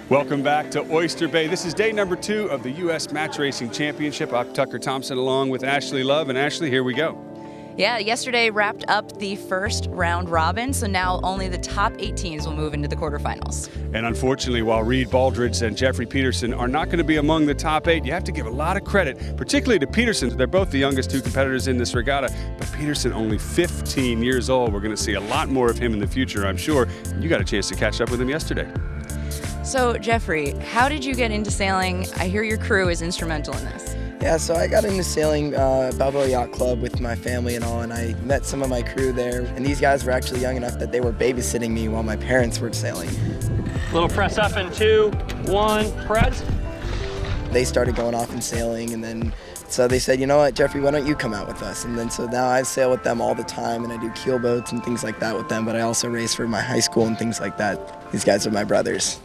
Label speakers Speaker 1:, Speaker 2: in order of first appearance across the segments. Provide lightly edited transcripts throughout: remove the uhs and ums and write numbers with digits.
Speaker 1: Welcome back to Oyster Bay. This is day number 2 of the U.S. Match Racing Championship. I'm Tucker Thompson along with Ashley Love. And Ashley, here we go.
Speaker 2: Yeah, yesterday wrapped up the first round robin, so now only the top 8 teams will move into the quarterfinals.
Speaker 1: And unfortunately, while Reed Baldridge and Jeffrey Peterson are not going to be among the top 8, you have to give a lot of credit, particularly to Peterson. They're both the youngest 2 competitors in this regatta, but Peterson only 15 years old. We're going to see a lot more of him in the future, I'm sure. You got a chance to catch up with him yesterday.
Speaker 2: So, Jeffrey, how did you get into sailing? I hear your crew is instrumental in this.
Speaker 3: Yeah, so I got into sailing Balboa Yacht Club with my family and all, and I met some of my crew there. And these guys were actually young enough that they were babysitting me while my parents were sailing.
Speaker 4: Little press up in 2, 1, press.
Speaker 3: They started going off and sailing, and then so they said, you know what, Jeffrey, why don't you come out with us? And then so now I sail with them all the time, and I do keel boats and things like that with them, but I also race for my high school and things like that. These guys are my brothers.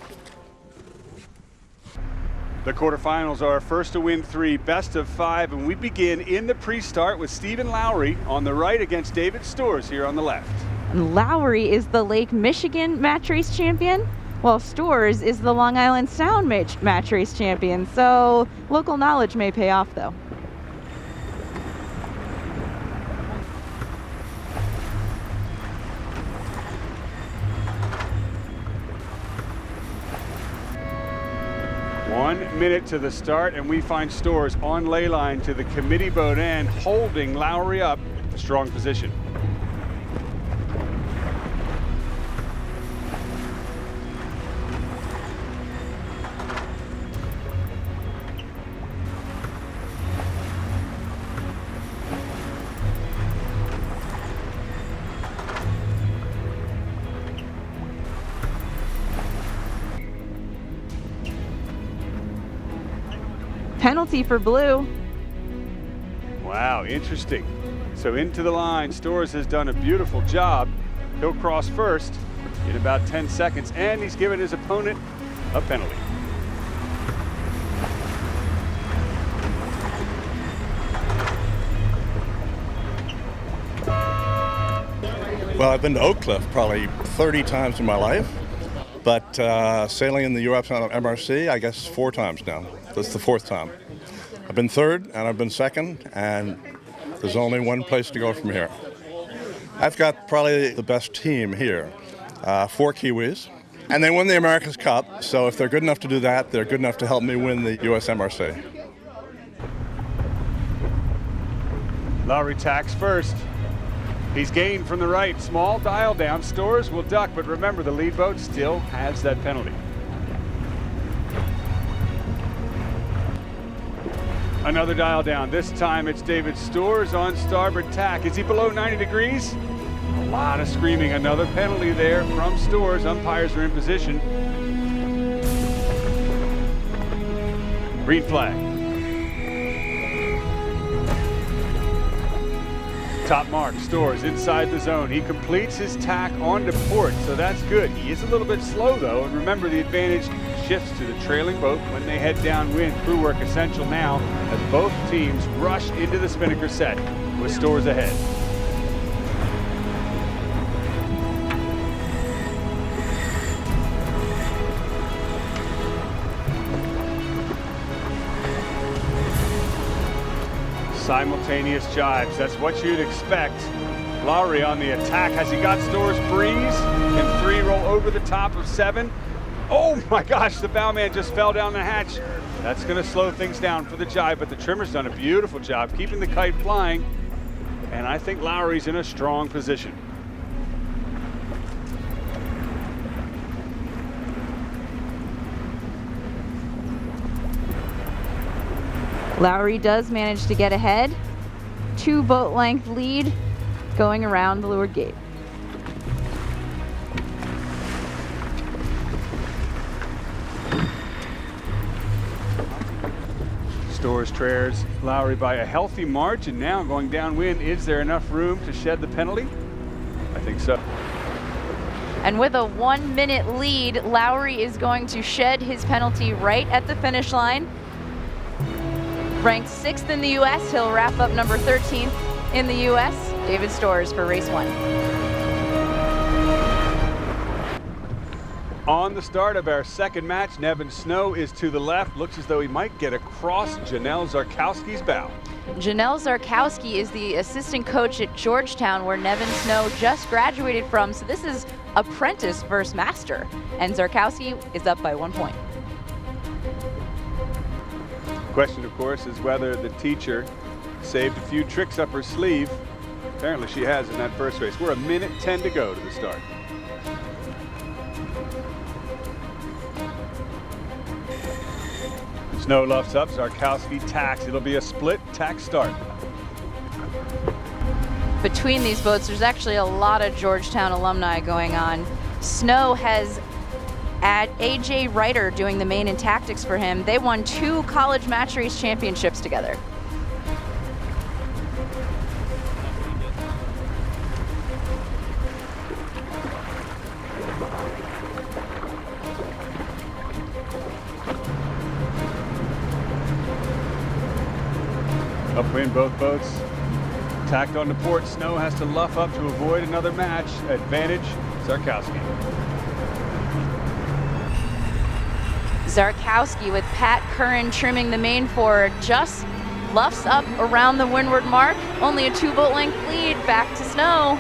Speaker 1: The quarterfinals are first to win 3, best of 5, and we begin in the pre-start with Stephen Lowry on the right against David Storrs here on the left.
Speaker 5: Lowry is the Lake Michigan match race champion, while Storrs is the Long Island Sound match race champion, so local knowledge may pay off though.
Speaker 1: One minute to the start, and we find Storrs on ley line to the committee boat end, holding Lowry up. Strong position.
Speaker 5: Penalty for blue.
Speaker 1: Wow, interesting. So into the line, Storrs has done a beautiful job. He'll cross first in about 10 seconds, and he's given his opponent a penalty.
Speaker 6: Well, I've been to Oakcliff probably 30 times in my life, but sailing in the U.S. MRC, I guess 4 times now. That's the 4th time. I've been 3rd and I've been 2nd, and there's only one place to go from here. I've got probably the best team here, 4 Kiwis, and they won the America's Cup, so if they're good enough to do that, they're good enough to help me win the U.S. MRC.
Speaker 1: Lowry tacks first. He's gained from the right. Small dial down. Storrs will duck, but remember, the lead boat still has that penalty. Another dial down. This time it's David Storrs on starboard tack. Is he below 90 degrees? A lot of screaming. Another penalty there from Storrs. Umpires are in position. Green flag. Top mark, Storrs inside the zone. He completes his tack onto port, so that's good. He is a little bit slow though, and remember, the advantage shifts to the trailing boat when they head downwind. Crew work essential now as both teams rush into the spinnaker set with Storrs ahead. Simultaneous jives, that's what you'd expect. Lowry on the attack. Has he got Storrs breeze? Can 3 roll over the top of 7? Oh my gosh, the bowman just fell down the hatch. That's going to slow things down for the jive, but the trimmer's done a beautiful job keeping the kite flying, and I think Lowry's in a strong position.
Speaker 5: Lowry does manage to get ahead. 2 boat length lead going around the leeward gate.
Speaker 1: Storrs trails Lowry by a healthy margin now going downwind. Is there enough room to shed the penalty? I think so.
Speaker 5: And with a 1-minute lead, Lowry is going to shed his penalty right at the finish line. Ranked 6th in the U.S., he'll wrap up number 13th in the U.S. David Storrs for race 1.
Speaker 1: On the start of our second match, Nevin Snow is to the left. Looks as though he might get across Janel Szarkowski's bow.
Speaker 5: Janel Szarkowski is the assistant coach at Georgetown, where Nevin Snow just graduated from. So this is apprentice versus master. And Szarkowski is up by 1 point.
Speaker 1: Question, of course, is whether the teacher saved a few tricks up her sleeve. Apparently she has in that first race. We're 1:10 to go to the start. Snow luffs up, Szarkowski tacks. It'll be a split tack start.
Speaker 5: Between these boats, there's actually a lot of Georgetown alumni going on. Snow has AJ Reiter doing the main and tactics for him. They won 2 college match race championships together.
Speaker 1: Upwind both boats. Tacked on to port. Snow has to luff up to avoid another match. Advantage, Szarkowski.
Speaker 5: Szarkowski with Pat Curran trimming the main forward, just luffs up around the windward mark. Only a 2-boat length lead back to Snow.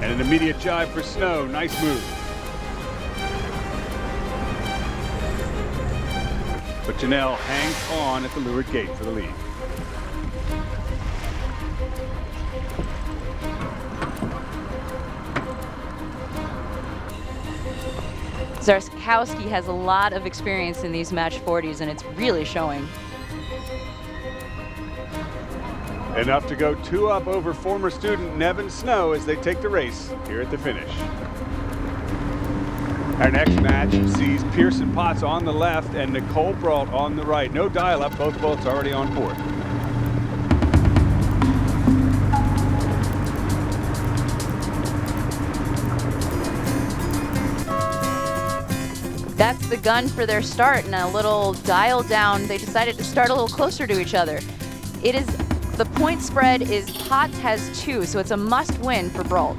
Speaker 1: And an immediate jibe for Snow. Nice move. But Janel hangs on at the leeward gate for the lead.
Speaker 5: Szarkowski has a lot of experience in these match 40s, and it's really showing.
Speaker 1: Enough to go 2 up over former student Nevin Snow as they take the race here at the finish. Our next match sees Pearson Potts on the left and Nicole Brault on the right. No dial-up, both boats already on board.
Speaker 5: That's the gun for their start, and a little dial down. They decided to start a little closer to each other. The point spread is Potts has 2, so it's a must-win for Brault.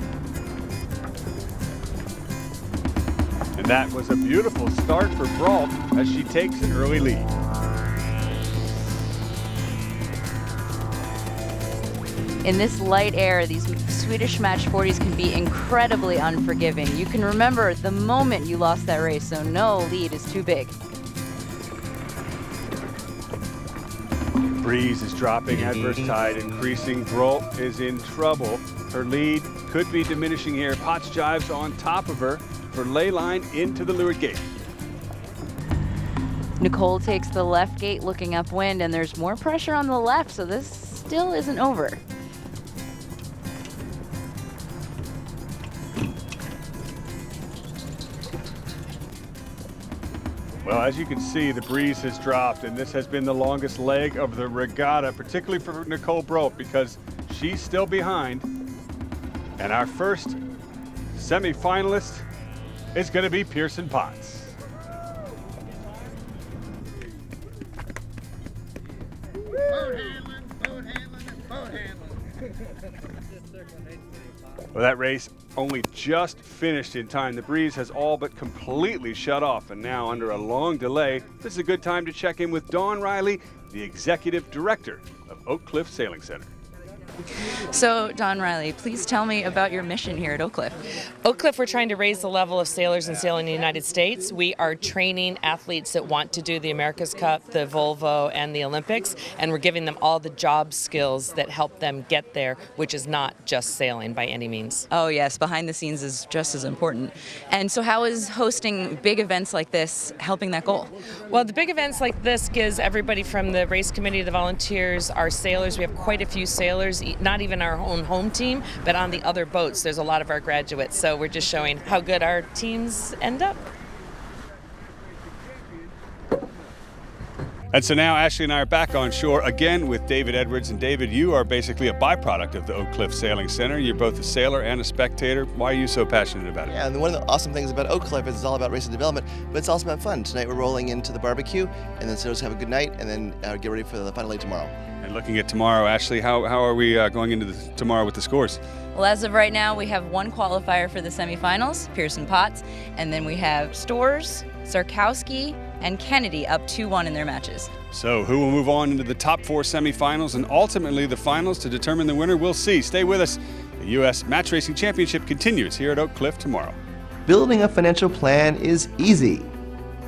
Speaker 1: And that was a beautiful start for Brault as she takes an early lead.
Speaker 5: In this light air, these Swedish match 40s can be incredibly unforgiving. You can remember the moment you lost that race, so no lead is too big.
Speaker 1: Breeze is dropping, adverse tide increasing. Brault is in trouble. Her lead could be diminishing here. Potts jives on top of her for lay line into the leeward gate.
Speaker 5: Nicole takes the left gate looking upwind, and there's more pressure on the left, so this still isn't over.
Speaker 1: Well, as you can see, the breeze has dropped, and this has been the longest leg of the regatta, particularly for Nicole Brault, because she's still behind. And our first semi-finalist is going to be Pearson Potts. Well, that race only just finished in time. The breeze has all but completely shut off, and now under a long delay, this is a good time to check in with Dawn Riley, the executive director of Oakcliff Sailing Center.
Speaker 2: So, Dawn Riley, please tell me about your mission here at Oakcliff.
Speaker 7: Oakcliff, we're trying to raise the level of sailors and sailing in the United States. We are training athletes that want to do the America's Cup, the Volvo, and the Olympics, and we're giving them all the job skills that help them get there, which is not just sailing by any means.
Speaker 2: Oh yes, behind the scenes is just as important. And so how is hosting big events like this helping that goal?
Speaker 7: Well, the big events like this gives everybody from the race committee, the volunteers, our sailors, we have quite a few sailors, not even our own home team, but on the other boats, there's a lot of our graduates. So we're just showing how good our teams end up.
Speaker 1: And so now Ashley and I are back on shore again with David Edwards. And David, you are basically a byproduct of the Oakcliff Sailing Center. You're both a sailor and a spectator. Why are you so passionate about it?
Speaker 8: Yeah, and one of the awesome things about Oakcliff is it's all about racing development, but it's also about fun. Tonight we're rolling into the barbecue, and then sailors have a good night, and then get ready for the final day tomorrow.
Speaker 1: And looking at tomorrow, Ashley, how are we going into tomorrow with the scores?
Speaker 2: Well, as of right now, we have one qualifier for the semifinals, Pearson Potts, and then we have Storrs, Szarkowski, and Kennedy up 2-1 in their matches.
Speaker 1: So who will move on into the top 4 semifinals and ultimately the finals to determine the winner? We'll see. Stay with us. The U.S. Match Racing Championship continues here at Oakcliff tomorrow.
Speaker 9: Building a financial plan is easy.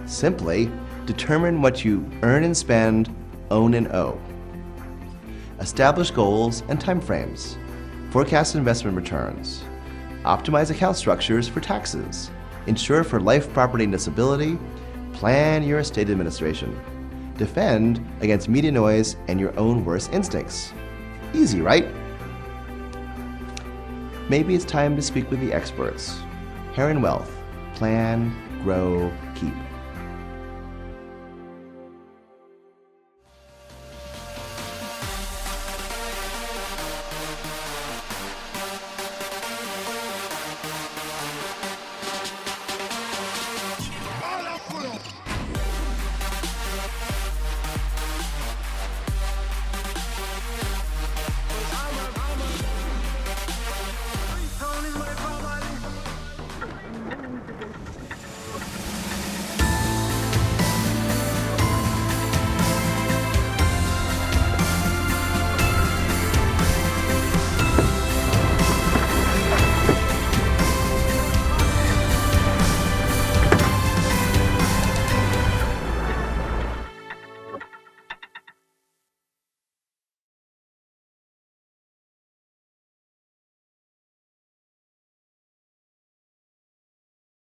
Speaker 9: Simply determine what you earn and spend, own and owe. Establish goals and timeframes. Forecast investment returns. Optimize account structures for taxes. Insure for life, property, and disability. Plan your estate administration. Defend against media noise and your own worst instincts. Easy, right? Maybe it's time to speak with the experts. Heron Wealth. Plan, grow, keep.